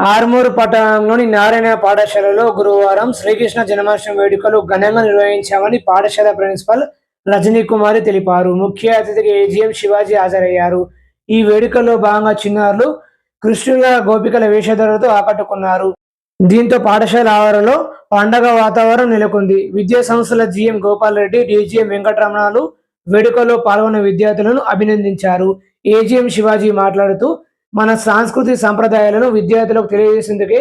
ఆర్మూరు పట్టణంలోని నారాయణ పాఠశాలలో గురువారం శ్రీకృష్ణ జన్మాష్టమి వేడుకలు ఘనంగా నిర్వహించామని పాఠశాల ప్రిన్సిపల్ రజనీ కుమారి తెలిపారు. ముఖ్య అతిథిగా ఏజీఎం శివాజీ హాజరయ్యారు. ఈ వేడుకల్లో భాగంగా చిన్నారులు కృష్ణుల గోపికల వేషధారణతో ఆకట్టుకున్నారు. దీంతో పాఠశాల ఆవరణలో పండగ వాతావరణం నెలకొంది. విద్యా సంస్థల జీఎం గోపాల్ రెడ్డి, డీజీఎం వెంకటరమణాలు వేడుకల్లో పాల్గొన్న విద్యార్థులను అభినందించారు. ఏజీఎం శివాజీ మాట్లాడుతూ మన సాంస్కృతిక సంప్రదాయాలను విద్యార్థులకు తెలియజేసేందుకే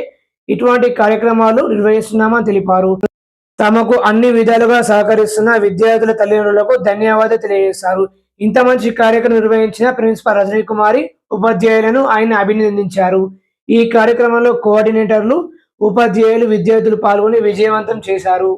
ఇటువంటి కార్యక్రమాలు నిర్వహిస్తున్నామని తెలిపారు. తమకు అన్ని విధాలుగా సహకరిస్తున్న విద్యార్థుల తల్లిదండ్రులకు ధన్యవాదాలు తెలియజేశారు. ఇంత మంచి కార్యక్రమం నిర్వహించిన ప్రిన్సిపల్ రజనీ కుమారి, ఉపాధ్యాయులను ఆయన అభినందించారు. ఈ కార్యక్రమంలో కోఆర్డినేటర్లు, ఉపాధ్యాయులు, విద్యార్థులు పాల్గొని విజయవంతం చేశారు.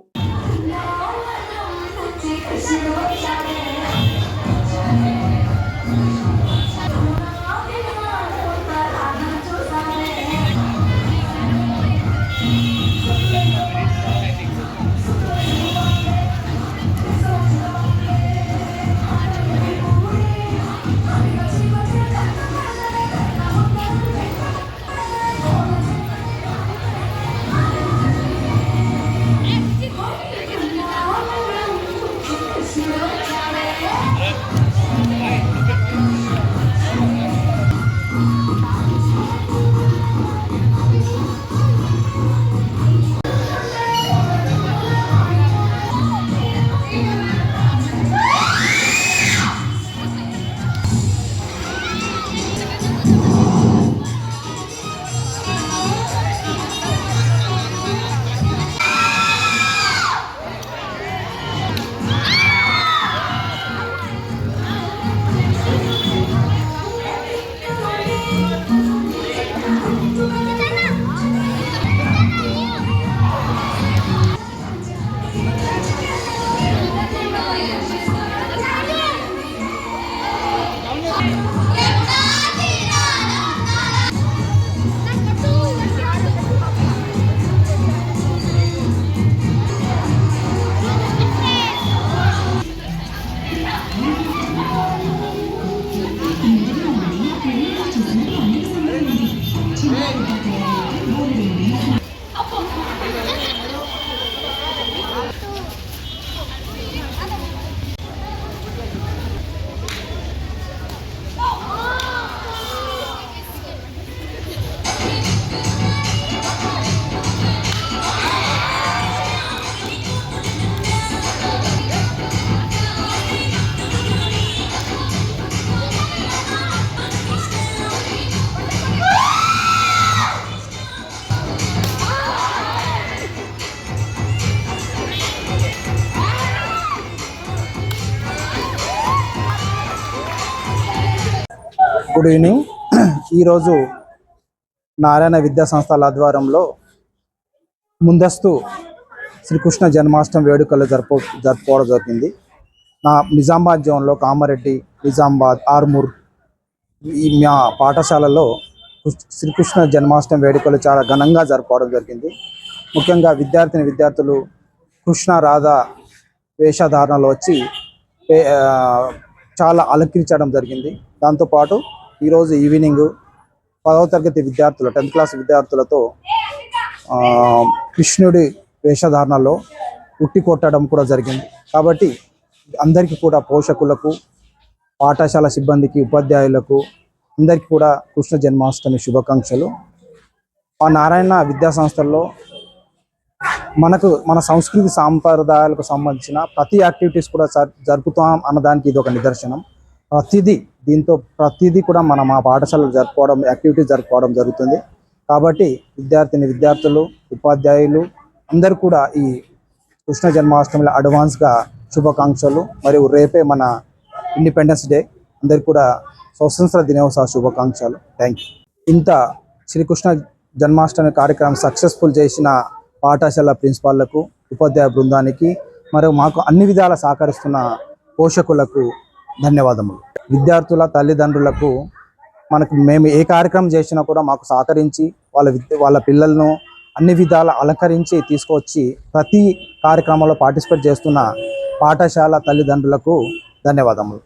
Good evening. ఈరోజు నారాయణ విద్యా సంస్థల ఆధ్వర్యంలో ముందస్తు శ్రీకృష్ణ జన్మాష్టమి వేడుకలు జరుపుకోవడం జరిగింది. నిజామాబాద్ జోన్లో కామారెడ్డి, నిజామాబాద్, ఆర్మూర్ మా పాఠశాలలో శ్రీకృష్ణ జన్మాష్టమి వేడుకలు చాలా ఘనంగా జరుపుకోవడం జరిగింది. ముఖ్యంగా విద్యార్థులు కృష్ణ రాధా వేషధారణలో వచ్చి చాలా అలంకరించడం జరిగింది. దాంతోపాటు ఈరోజు ఈవినింగ్ 10వ తరగతి విద్యార్థులు, 10th క్లాస్ విద్యార్థులతో కృష్ణుడి వేషధారణలో ఉట్టి కొట్టడం కూడా జరిగింది. కాబట్టి అందరికీ కూడా, పోషకులకు, పాఠశాల సిబ్బందికి, ఉపాధ్యాయులకు అందరికీ కూడా కృష్ణ జన్మాష్టమి శుభాకాంక్షలు. ఆ నారాయణ విద్యా సంస్థల్లో మన సంస్కృతి సాంప్రదాయాలకు సంబంధించిన ప్రతి యాక్టివిటీస్ కూడా జరుపుతాం అన్నదానికి ఇది ఒక నిదర్శనం. ప్రతిదీ కూడా మా పాఠశాలలో యాక్టివిటీస్ జరుపుకోవడం జరుగుతుంది. కాబట్టి విద్యార్థులు, ఉపాధ్యాయులు అందరూ కూడా ఈ కృష్ణ జన్మాష్టమిలో అడ్వాన్స్గా శుభాకాంక్షలు. మరియు రేపే మన ఇండిపెండెన్స్ డే, అందరికీ కూడా స్వతంత్ర దినోత్సవ శుభాకాంక్షలు. Thank you. ఇంత శ్రీకృష్ణ జన్మాష్టమి కార్యక్రమం సక్సెస్ఫుల్ చేసిన పాఠశాల ప్రిన్సిపాళ్లకు, ఉపాధ్యాయ బృందానికి, మరియు మాకు అన్ని విధాలా సహకరిస్తున్న పోషకులకు ధన్యవాదములు. విద్యార్థుల తల్లిదండ్రులకు మేము ఏ కార్యక్రమం చేసినా కూడా మాకు సహకరించి వాళ్ళ పిల్లలను అన్ని విధాల అలంకరించి తీసుకొచ్చి ప్రతి కార్యక్రమంలో పార్టిసిపేట్ చేస్తున్న పాఠశాల తల్లిదండ్రులకు ధన్యవాదములు.